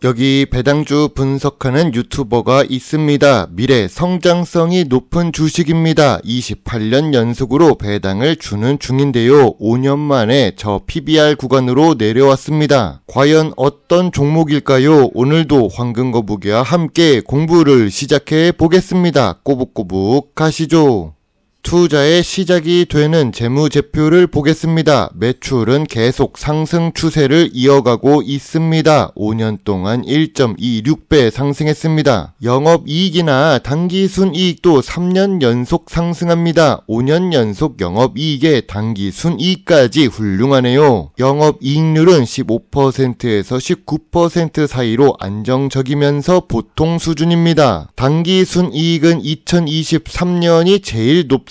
여기 배당주 분석하는 유튜버가 있습니다. 미래 성장성이 높은 주식입니다. 28년 연속으로 배당을 주는 중인데요. 5년 만에 저 PBR 구간으로 내려왔습니다. 과연 어떤 종목일까요? 오늘도 황금거북이와 함께 공부를 시작해 보겠습니다. 꼬북꼬북 가시죠. 투자의 시작이 되는 재무제표를 보겠습니다. 매출은 계속 상승 추세를 이어가고 있습니다. 5년 동안 1.26배 상승했습니다. 영업이익이나 당기순이익도 3년 연속 상승합니다. 5년 연속 영업이익에 당기순이익까지 훌륭하네요. 영업이익률은 15%에서 19% 사이로 안정적이면서 보통 수준입니다. 당기순이익은 2023년이 제일 높습니다.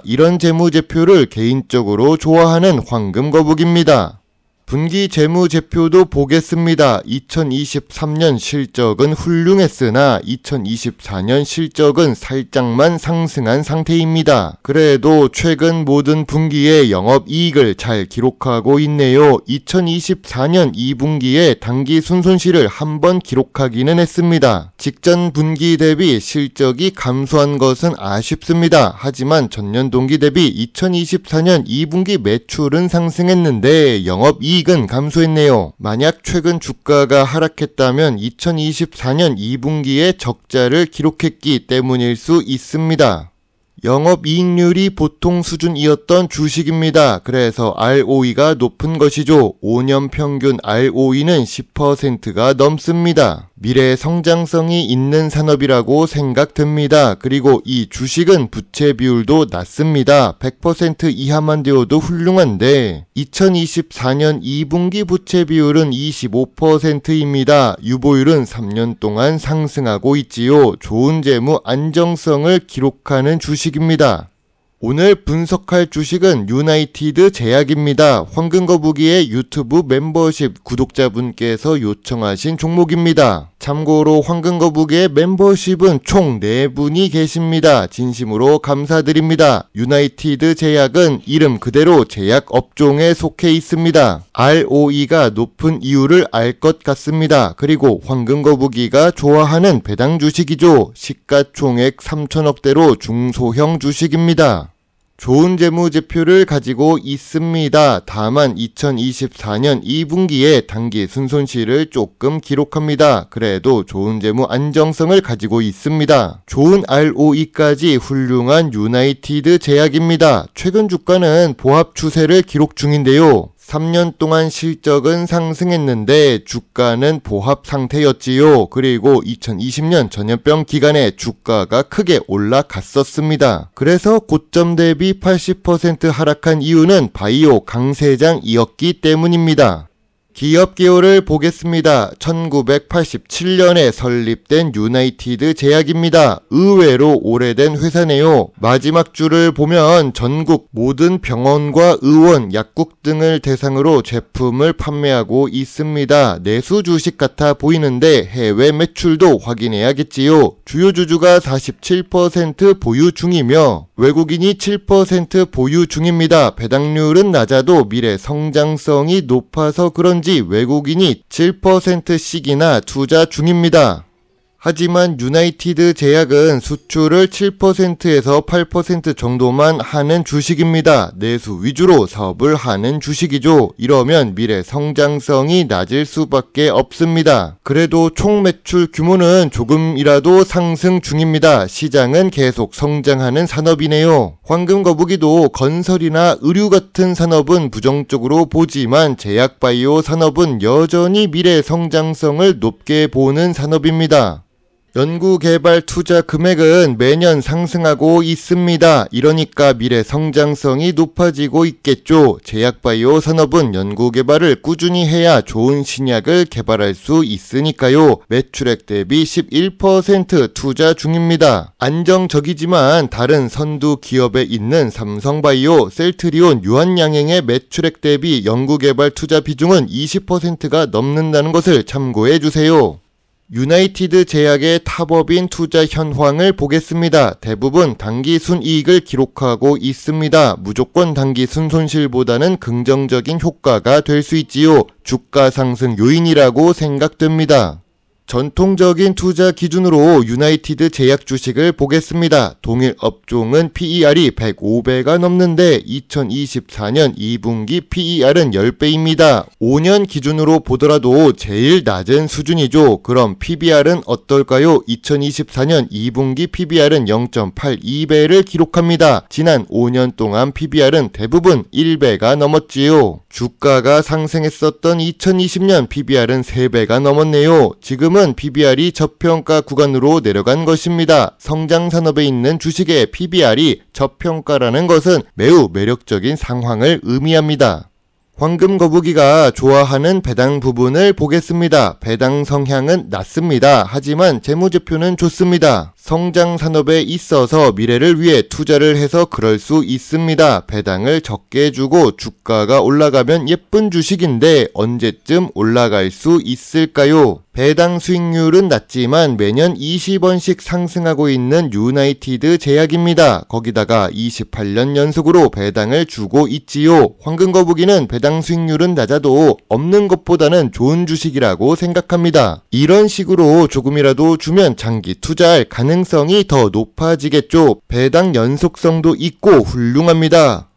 이런 재무제표를 개인적으로 좋아하는 황금거북입니다. 분기 재무제표도 보겠습니다. 2023년 실적은 훌륭했으나 2024년 실적은 살짝만 상승한 상태입니다. 그래도 최근 모든 분기에 영업이익을 잘 기록하고 있네요. 2024년 2분기에 당기순손실을 한 번 기록하기는 했습니다. 직전 분기 대비 실적이 감소한 것은 아쉽습니다. 하지만 전년 동기 대비 2024년 2분기 매출은 상승했는데 영업이익은 감소했네요. 만약 최근 주가가 하락했다면 2024년 2분기에 적자를 기록했기 때문일 수 있습니다. 영업이익률이 보통 수준이었던 주식입니다. 그래서 ROE가 높은 것이죠. 5년 평균 ROE는 10%가 넘습니다. 미래 성장성이 있는 산업이라고 생각됩니다. 그리고 이 주식은 부채 비율도 낮습니다. 100% 이하만 되어도 훌륭한데 2024년 2분기 부채 비율은 25%입니다. 유보율은 3년 동안 상승하고 있지요. 좋은 재무 안정성을 기록하는 주식입니다. 오늘 분석할 주식은 유나이티드 제약입니다. 황금거북이의 유튜브 멤버십 구독자분께서 요청하신 종목입니다. 참고로 황금거북이의 멤버십은 총 4분이 계십니다. 진심으로 감사드립니다. 유나이티드 제약은 이름 그대로 제약 업종에 속해 있습니다. ROE가 높은 이유를 알 것 같습니다. 그리고 황금거북이가 좋아하는 배당 주식이죠. 시가총액 3천억대로 중소형 주식입니다. 좋은 재무제표를 가지고 있습니다. 다만 2024년 2분기에 당기순손실을 조금 기록합니다. 그래도 좋은 재무 안정성을 가지고 있습니다. 좋은 ROE까지 훌륭한 유나이티드 제약입니다. 최근 주가는 보합 추세를 기록 중인데요. 3년 동안 실적은 상승했는데 주가는 보합 상태였지요. 그리고 2020년 전염병 기간에 주가가 크게 올라갔었습니다. 그래서 고점 대비 80% 하락한 이유는 바이오 강세장이었기 때문입니다. 기업 기호를 보겠습니다. 1987년에 설립된 유나이티드 제약입니다. 의외로 오래된 회사네요. 마지막 줄을 보면 전국 모든 병원과 의원, 약국 등을 대상으로 제품을 판매하고 있습니다. 내수 주식 같아 보이는데 해외 매출도 확인해야겠지요. 주요 주주가 47% 보유 중이며 외국인이 7% 보유 중입니다. 배당률은 낮아도 미래 성장성이 높아서 그런지 외국인이 7%씩이나 투자 중입니다. 하지만 유나이티드 제약은 수출을 7%에서 8% 정도만 하는 주식입니다. 내수 위주로 사업을 하는 주식이죠. 이러면 미래 성장성이 낮을 수밖에 없습니다. 그래도 총 매출 규모는 조금이라도 상승 중입니다. 시장은 계속 성장하는 산업이네요. 황금거북이도 건설이나 의류 같은 산업은 부정적으로 보지만 제약바이오 산업은 여전히 미래 성장성을 높게 보는 산업입니다. 연구개발 투자 금액은 매년 상승하고 있습니다. 이러니까 미래 성장성이 높아지고 있겠죠. 제약바이오 산업은 연구개발을 꾸준히 해야 좋은 신약을 개발할 수 있으니까요. 매출액 대비 11% 투자 중입니다. 안정적이지만 다른 선두 기업에 있는 삼성바이오, 셀트리온, 유한양행의 매출액 대비 연구개발 투자 비중은 20%가 넘는다는 것을 참고해주세요. 유나이티드 제약의 탑업인 투자 현황을 보겠습니다. 대부분 당기 순이익을 기록하고 있습니다. 무조건 당기 순손실보다는 긍정적인 효과가 될 수 있지요. 주가 상승 요인이라고 생각됩니다. 전통적인 투자 기준으로 유나이티드 제약 주식을 보겠습니다. 동일 업종은 PER이 105배가 넘는데 2024년 2분기 PER은 10배입니다. 5년 기준으로 보더라도 제일 낮은 수준이죠. 그럼 PBR은 어떨까요? 2024년 2분기 PBR은 0.82배를 기록합니다. 지난 5년 동안 PBR은 대부분 1배가 넘었지요. 주가가 상승했었던 2020년 PBR은 3배가 넘었네요. 지금은 PBR이 저평가 구간으로 내려간 것입니다. 성장산업에 있는 주식의 PBR이 저평가라는 것은 매우 매력적인 상황을 의미합니다. 황금 거북이가 좋아하는 배당 부분을 보겠습니다. 배당 성향은 낮습니다. 하지만 재무제표는 좋습니다. 성장 산업에 있어서 미래를 위해 투자를 해서 그럴 수 있습니다. 배당을 적게 주고 주가가 올라가면 예쁜 주식인데 언제쯤 올라갈 수 있을까요? 배당 수익률은 낮지만 매년 20원씩 상승하고 있는 유나이티드 제약입니다. 거기다가 28년 연속으로 배당을 주고 있지요. 황금거북이는 배당 수익률은 낮아도 없는 것보다는 좋은 주식이라고 생각합니다. 이런 식으로 조금이라도 주면 장기 투자할 가능성이 더 높아지겠죠. 배당 연속성도 있고 훌륭합니다.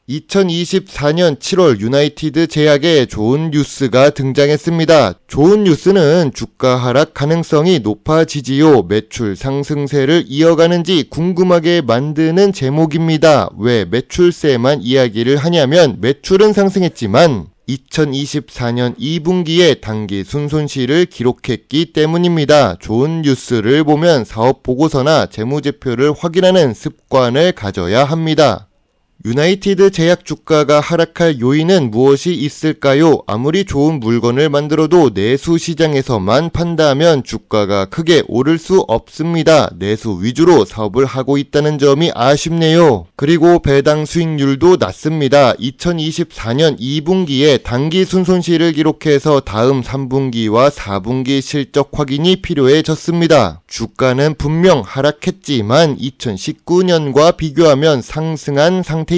2024년 7월 유나이티드 제약에 좋은 뉴스가 등장했습니다. 좋은 뉴스는 주가 하락 가능성이 높아지지요. 매출 상승세를 이어가는지 궁금하게 만드는 제목입니다. 왜 매출세만 이야기를 하냐면 매출은 상승했지만 2024년 2분기에 당기 순손실을 기록했기 때문입니다. 좋은 뉴스를 보면 사업 보고서나 재무제표를 확인하는 습관을 가져야 합니다. 유나이티드 제약 주가가 하락할 요인은 무엇이 있을까요? 아무리 좋은 물건을 만들어도 내수 시장에서만 판다면 주가가 크게 오를 수 없습니다. 내수 위주로 사업을 하고 있다는 점이 아쉽네요. 그리고 배당 수익률도 낮습니다. 2024년 2분기에 당기 순손실을 기록해서 다음 3분기와 4분기 실적 확인이 필요해졌습니다. 주가는 분명 하락했지만 2019년과 비교하면 상승한 상태입니다.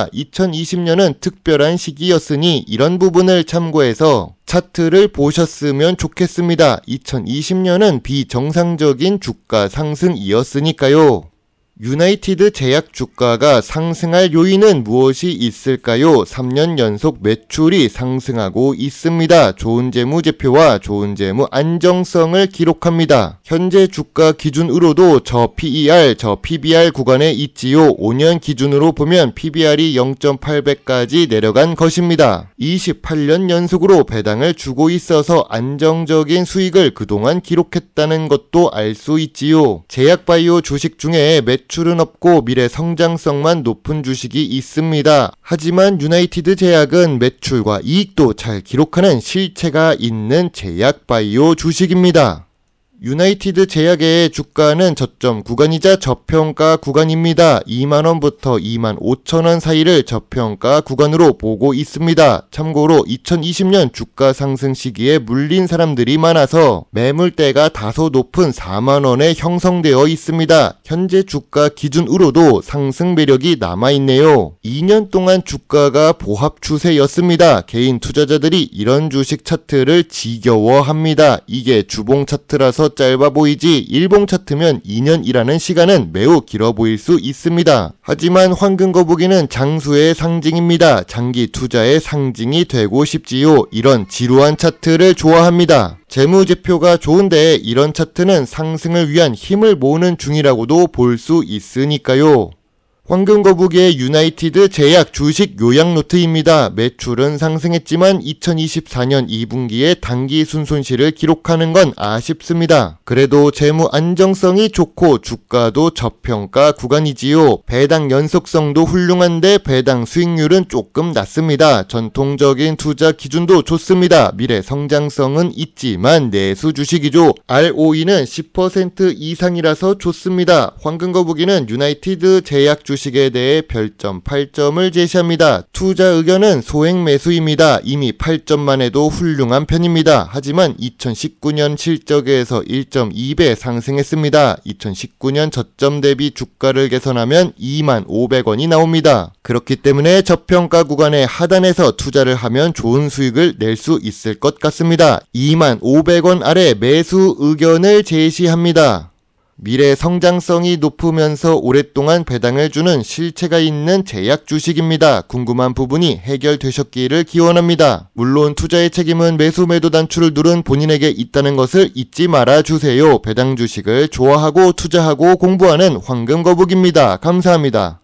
2020년은 특별한 시기였으니 이런 부분을 참고해서 차트를 보셨으면 좋겠습니다. 2020년은 비정상적인 주가 상승이었으니까요. 유나이티드 제약 주가가 상승할 요인은 무엇이 있을까요? 3년 연속 매출이 상승하고 있습니다. 좋은 재무제표와 좋은 재무 안정성을 기록합니다. 현재 주가 기준으로도 저 PER, 저 PBR 구간에 있지요. 5년 기준으로 보면 PBR이 0.8배까지 내려간 것입니다. 28년 연속으로 배당을 주고 있어서 안정적인 수익을 그동안 기록했다는 것도 알 수 있지요. 제약바이오 주식 중에 매출은 없고 미래 성장성만 높은 주식이 있습니다. 하지만 유나이티드 제약은 매출과 이익도 잘 기록하는 실체가 있는 제약바이오 주식입니다. 유나이티드 제약의 주가는 저점 구간이자 저평가 구간입니다. 2만원부터 2만 5천원 사이를 저평가 구간으로 보고 있습니다. 참고로 2020년 주가 상승 시기에 물린 사람들이 많아서 매물대가 다소 높은 4만원에 형성되어 있습니다. 현재 주가 기준으로도 상승 매력이 남아있네요. 2년 동안 주가가 보합 추세였습니다. 개인 투자자들이 이런 주식 차트를 지겨워합니다. 이게 주봉 차트라서 짧아 보이지 일봉 차트면 2년이라는 시간은 매우 길어 보일 수 있습니다. 하지만 황금거북이는 장수의 상징입니다. 장기 투자의 상징이 되고 싶지요. 이런 지루한 차트를 좋아합니다. 재무제표가 좋은데 이런 차트는 상승을 위한 힘을 모으는 중이라고도 볼 수 있으니까요. 황금거북이의 유나이티드 제약 주식 요약 노트입니다. 매출은 상승했지만 2024년 2분기에 당기 순손실을 기록하는 건 아쉽습니다. 그래도 재무 안정성이 좋고 주가도 저평가 구간이지요. 배당 연속성도 훌륭한데 배당 수익률은 조금 낮습니다. 전통적인 투자 기준도 좋습니다. 미래 성장성은 있지만 내수 주식이죠. ROE는 10% 이상이라서 좋습니다. 황금거북이는 유나이티드 제약 주식 주식에 대해 별점 8점을 제시합니다. 투자 의견은 소액 매수입니다. 이미 8점만 해도 훌륭한 편입니다. 하지만 2019년 실적에서 1.2배 상승했습니다. 2019년 저점 대비 주가를 계산하면 25,500원이 나옵니다. 그렇기 때문에 저평가 구간의 하단에서 투자를 하면 좋은 수익을 낼 수 있을 것 같습니다. 25,500원 아래 매수 의견을 제시합니다. 미래 성장성이 높으면서 오랫동안 배당을 주는 실체가 있는 제약 주식입니다. 궁금한 부분이 해결되셨기를 기원합니다. 물론 투자의 책임은 매수 매도 단추를 누른 본인에게 있다는 것을 잊지 말아주세요. 배당 주식을 좋아하고 투자하고 공부하는 황금거북입니다. 감사합니다.